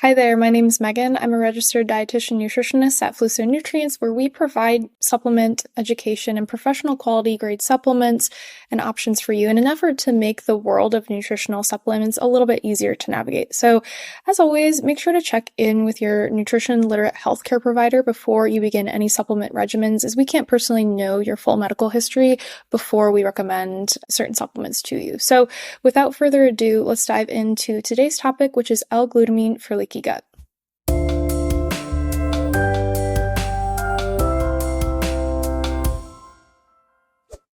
Hi there, my name is Megan. I'm a registered dietitian nutritionist at Flusso Nutrients, where we provide supplement education and professional quality grade supplements and options for you in an effort to make the world of nutritional supplements a little bit easier to navigate. So, as always, make sure to check in with your nutrition literate healthcare provider before you begin any supplement regimens, as we can't personally know your full medical history before we recommend certain supplements to you. So, without further ado, let's dive into today's topic, which is L-Glutamine for leaky gut.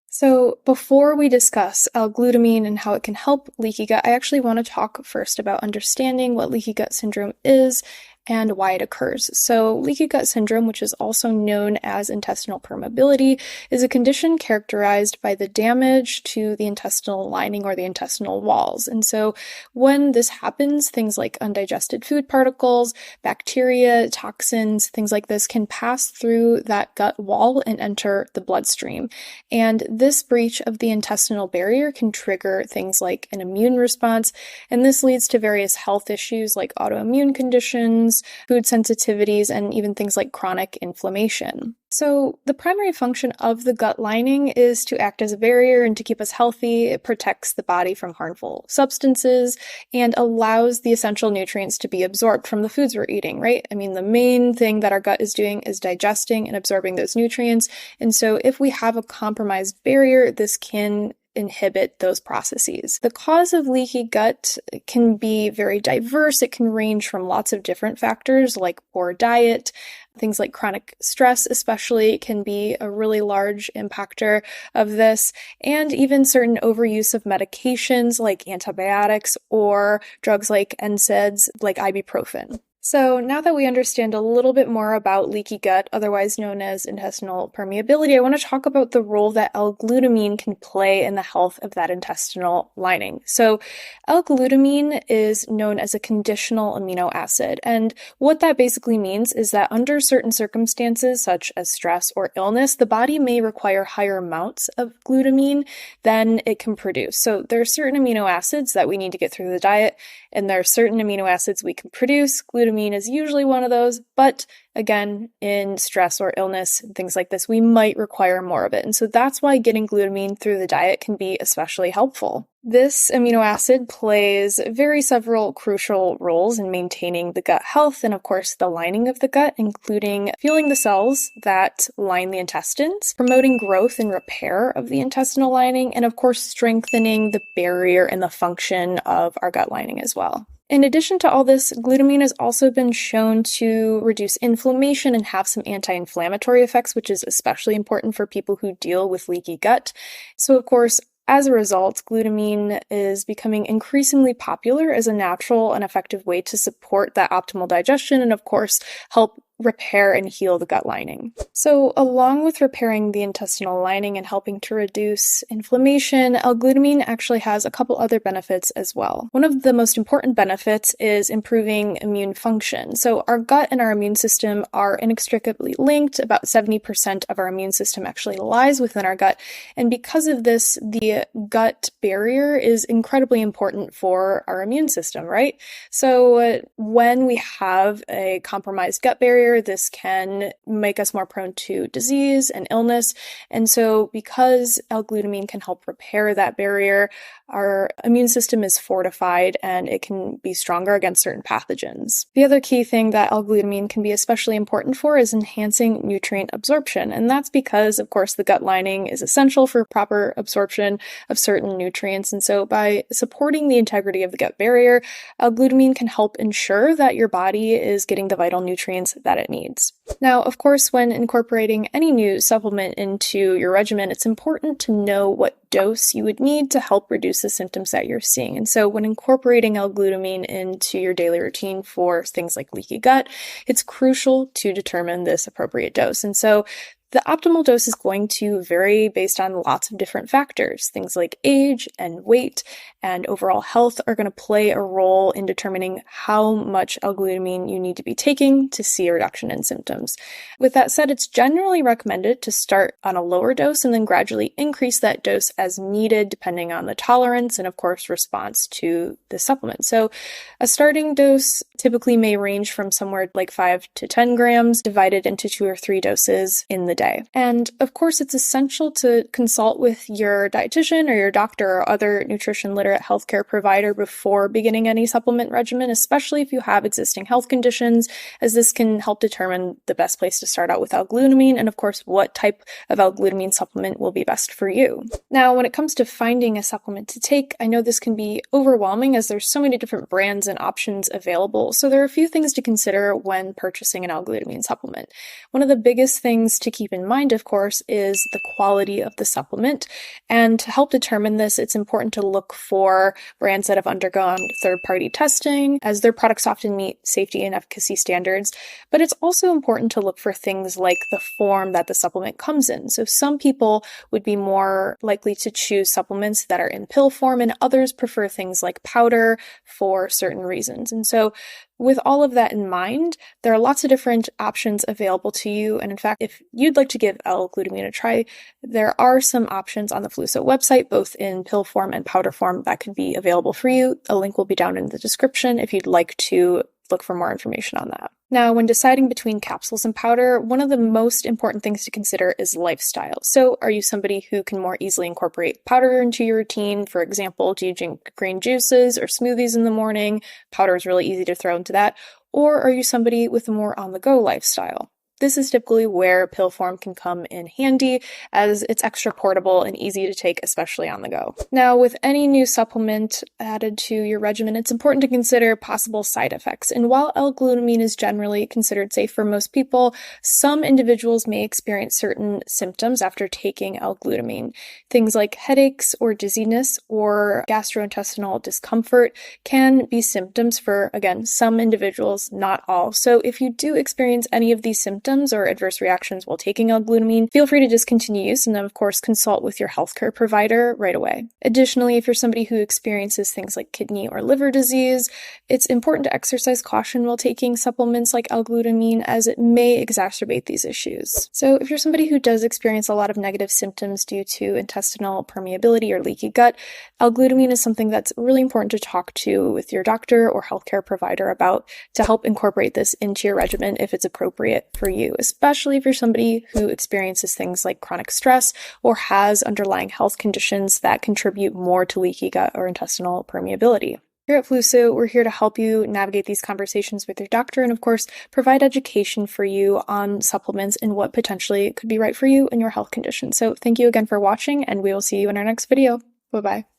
So before we discuss L-Glutamine and how it can help leaky gut, I actually want to talk first about understanding what leaky gut syndrome is and why it occurs. So leaky gut syndrome, which is also known as intestinal permeability, is a condition characterized by the damage to the intestinal lining or the intestinal walls. And so when this happens, things like undigested food particles, bacteria, toxins, things like this can pass through that gut wall and enter the bloodstream. And this breach of the intestinal barrier can trigger things like an immune response, and this leads to various health issues like autoimmune conditions, food sensitivities, and even things like chronic inflammation. So the primary function of the gut lining is to act as a barrier and to keep us healthy. It protects the body from harmful substances and allows the essential nutrients to be absorbed from the foods we're eating, right? I mean, the main thing that our gut is doing is digesting and absorbing those nutrients. And so if we have a compromised barrier, this can inhibit those processes. The cause of leaky gut can be very diverse. It can range from lots of different factors like poor diet, things like chronic stress especially can be a really large impactor of this, and even certain overuse of medications like antibiotics or drugs like NSAIDs like ibuprofen. So now that we understand a little bit more about leaky gut, otherwise known as intestinal permeability, I want to talk about the role that L-glutamine can play in the health of that intestinal lining. So L-glutamine is known as a conditional amino acid, and what that basically means is that under certain circumstances, such as stress or illness, the body may require higher amounts of glutamine than it can produce. So there are certain amino acids that we need to get through the diet, and there are certain amino acids we can produce. Glutamine is usually one of those, but again, in stress or illness, things like this, we might require more of it. And so that's why getting glutamine through the diet can be especially helpful. This amino acid plays several crucial roles in maintaining the gut health and, of course, the lining of the gut, including fueling the cells that line the intestines, promoting growth and repair of the intestinal lining, and, of course, strengthening the barrier and the function of our gut lining as well. In addition to all this, glutamine has also been shown to reduce inflammation and have some anti-inflammatory effects, which is especially important for people who deal with leaky gut. So, of course, as a result, glutamine is becoming increasingly popular as a natural and effective way to support that optimal digestion and, of course, help repair and heal the gut lining. So along with repairing the intestinal lining and helping to reduce inflammation, L-glutamine actually has a couple other benefits as well. One of the most important benefits is improving immune function. So our gut and our immune system are inextricably linked. About 70% of our immune system actually lies within our gut. And because of this, the gut barrier is incredibly important for our immune system, right? So when we have a compromised gut barrier, this can make us more prone to disease and illness. And so because L-glutamine can help repair that barrier, our immune system is fortified and it can be stronger against certain pathogens. The other key thing that L-glutamine can be especially important for is enhancing nutrient absorption. And that's because, of course, the gut lining is essential for proper absorption of certain nutrients. And so by supporting the integrity of the gut barrier, L-glutamine can help ensure that your body is getting the vital nutrients that it needs. Now, of course, when incorporating any new supplement into your regimen, it's important to know what dose you would need to help reduce the symptoms that you're seeing. And so when incorporating L-glutamine into your daily routine for things like leaky gut, it's crucial to determine this appropriate dose. And so the optimal dose is going to vary based on lots of different factors. Things like age and weight and overall health are going to play a role in determining how much L-glutamine you need to be taking to see a reduction in symptoms. With that said, it's generally recommended to start on a lower dose and then gradually increase that dose as needed, depending on the tolerance and, of course, response to the supplement. So a starting dose typically may range from somewhere like 5 to 10 grams divided into 2 or 3 doses in the day. And of course, it's essential to consult with your dietitian or your doctor or other nutrition literate healthcare provider before beginning any supplement regimen, especially if you have existing health conditions, as this can help determine the best place to start out with L-Glutamine and of course what type of L-Glutamine supplement will be best for you. Now, when it comes to finding a supplement to take, I know this can be overwhelming as there's so many different brands and options available. So there are a few things to consider when purchasing an L-Glutamine supplement. One of the biggest things to keep in mind, of course, is the quality of the supplement. And to help determine this, it's important to look for brands that have undergone third-party testing, as their products often meet safety and efficacy standards. But it's also important to look for things like the form that the supplement comes in. So some people would be more likely to choose supplements that are in pill form, and others prefer things like powder for certain reasons. And so with all of that in mind, there are lots of different options available to you. And in fact, if you'd like to give L-Glutamine a try, there are some options on the Fluso website, both in pill form and powder form, that could be available for you. A link will be down in the description if you'd like to look for more information on that. Now, when deciding between capsules and powder, one of the most important things to consider is lifestyle. So are you somebody who can more easily incorporate powder into your routine? For example, do you drink green juices or smoothies in the morning? Powder is really easy to throw into that. Or are you somebody with a more on-the-go lifestyle? This is typically where pill form can come in handy, as it's extra portable and easy to take, especially on the go. Now, with any new supplement added to your regimen, it's important to consider possible side effects. And while L-Glutamine is generally considered safe for most people, some individuals may experience certain symptoms after taking L-Glutamine. Things like headaches or dizziness or gastrointestinal discomfort can be symptoms for, again, some individuals, not all. So if you do experience any of these symptoms or adverse reactions while taking L-Glutamine, feel free to discontinue use and then, of course, consult with your healthcare provider right away. Additionally, if you're somebody who experiences things like kidney or liver disease, it's important to exercise caution while taking supplements like L-Glutamine, as it may exacerbate these issues. So if you're somebody who does experience a lot of negative symptoms due to intestinal permeability or leaky gut, L-Glutamine is something that's really important to talk to with your doctor or healthcare provider about to help incorporate this into your regimen if it's appropriate for you, especially if you're somebody who experiences things like chronic stress or has underlying health conditions that contribute more to leaky gut or intestinal permeability. Here at Fluso, we're here to help you navigate these conversations with your doctor and, of course, provide education for you on supplements and what potentially could be right for you and your health condition. So thank you again for watching, and we will see you in our next video. Bye-bye.